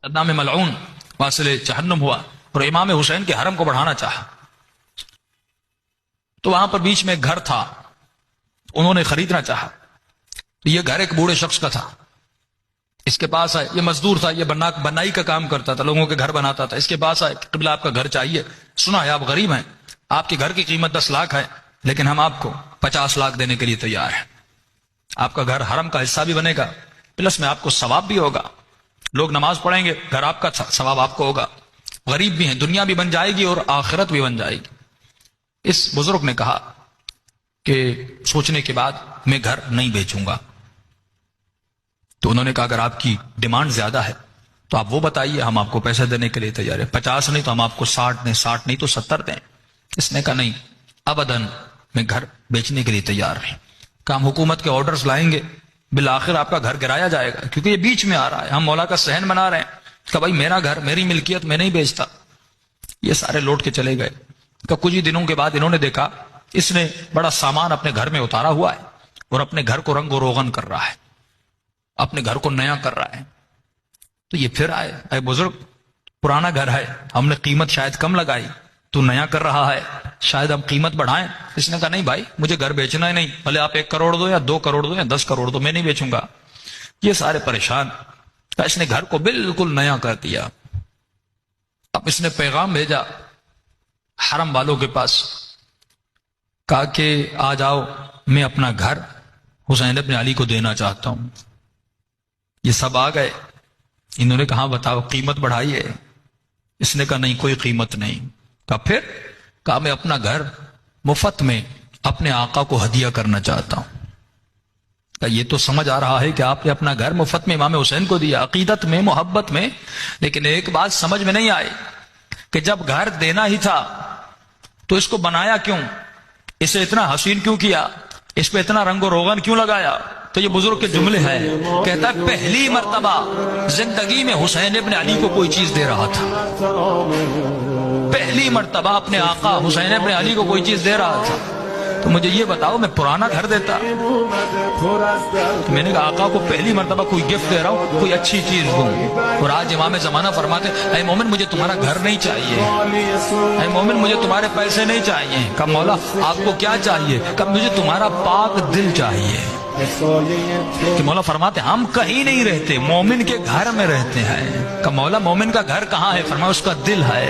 نام ملعون واصل جہنم ہوا اور امام حسین کے حرم کو بڑھانا چاہا. تو وہاں پر بیچ میں ایک گھر تھا، انہوں نے خریدنا چاہا. یہ گھر ایک بوڑھے شخص کا تھا. اس کے پاس آئے، یہ مزدور تھا، یہ بنائی کا کام کرتا تھا، لوگوں کے گھر بناتا تھا. اس کے پاس آئے، قبلہ آپ کا گھر چاہیے، سنا ہے آپ غریب ہیں، آپ کے گھر کی قیمت 10 لاکھ ہے، لیکن ہم آپ کو 50 لاکھ دینے کے لیے تیار ہیں. آپ کا گھر حرم کا حصہ بھی بنے گا، پلس میں آپ کو ثواب بھی ہوگا، لوگ نماز پڑھیں گے، گھر آپ کا ثواب آپ کو ہوگا. غریب بھی ہیں، دنیا بھی بن جائے گی اور آخرت بھی بن جائے گی. اس بزرگ نے کہا کہ سوچنے کے بعد میں گھر نہیں بیچوں گا. تو انہوں نے کہا اگر آپ کی ڈیمانڈ زیادہ ہے تو آپ وہ بتائیے، ہم آپ کو پیسے دینے کے لیے تیار ہیں. 50 نہیں تو ہم آپ کو 60 دیں، 60 نہیں تو 70 دیں. اس نے کہا نہیں، ابداً میں گھر بیچنے کے لیے تیار نہیں. کہ ہم حکومت کے آرڈرز لائیں گے، بالآخر آپ کا گھر گرایا جائے گا، کیونکہ یہ بیچ میں آ رہا ہے، ہم مولا کا صحن بنا رہے ہیں. کہ بھائی میرا گھر، میری ملکیت، میں نہیں بیچتا. یہ سارے لوٹ کے چلے گئے. کہ کچھ ہی دنوں کے بعد انہوں نے دیکھا اس نے بڑا سامان اپنے گھر میں اتارا ہوا ہے اور اپنے گھر کو رنگ و روغن کر رہا ہے، اپنے گھر کو نیا کر رہا ہے. تو یہ پھر آئے، اے بزرگ پرانا گھر ہے، ہم نے قیمت شاید کم لگائی، تو نیا کر رہا ہے، شاید ہم قیمت بڑھائیں. اس نے کہا نہیں بھائی، مجھے گھر بیچنا ہی نہیں، بھلے آپ 1 کروڑ دو یا 2 کروڑ دو یا 10 کروڑ دو، میں نہیں بیچوں گا. یہ سارے پریشان. اس نے گھر کو بالکل نیا کر دیا. اب اس نے پیغام بھیجا حرم والوں کے پاس، کہا کہ آ جاؤ، میں اپنا گھر حسین ابن علی کو دینا چاہتا ہوں. یہ سب آ گئے. انہوں نے کہا بتاؤ قیمت بڑھائی ہے. اس نے کہا نہیں، کوئی قیمت نہیں. کہا پھر؟ کہا میں اپنا گھر مفت میں اپنے آقا کو ہدیہ کرنا چاہتا ہوں. کہا یہ تو سمجھ آ رہا ہے کہ آپ نے اپنا گھر مفت میں امام حسین کو دیا، عقیدت میں، محبت میں، لیکن ایک بات سمجھ میں نہیں آئی کہ جب گھر دینا ہی تھا تو اس کو بنایا کیوں، اسے اتنا حسین کیوں کیا، اس پہ اتنا رنگ و روغن کیوں لگایا. تو یہ بزرگ کے جملے ہیں. کہتا ہے پہلی مرتبہ زندگی میں حسین ابن علی کو کوئی چیز دے رہا تھا، پہلی مرتبہ اپنے آقا حسین ابن علی کو کوئی چیز دے رہا تھا. تو مجھے یہ بتاؤ میں پرانا گھر دیتا. میں نے کہا آقا کو پہلی مرتبہ کوئی گفٹ دے رہا ہوں، کوئی اچھی چیز دوں. اور آج امام زمانہ فرماتے اے مومن مجھے تمہارا گھر نہیں چاہیے، اے مومن مجھے تمہارے پیسے نہیں چاہیے. کہا مولا آپ کو کیا چاہیے؟ کہا مجھے تمہارا پاک دل چاہیے. کہ مولا فرماتے ہم کہیں نہیں رہتے، مومن کے گھر میں رہتے ہیں. کہ مولا مومن کا گھر کہاں ہے؟ فرمایا اس کا دل ہے.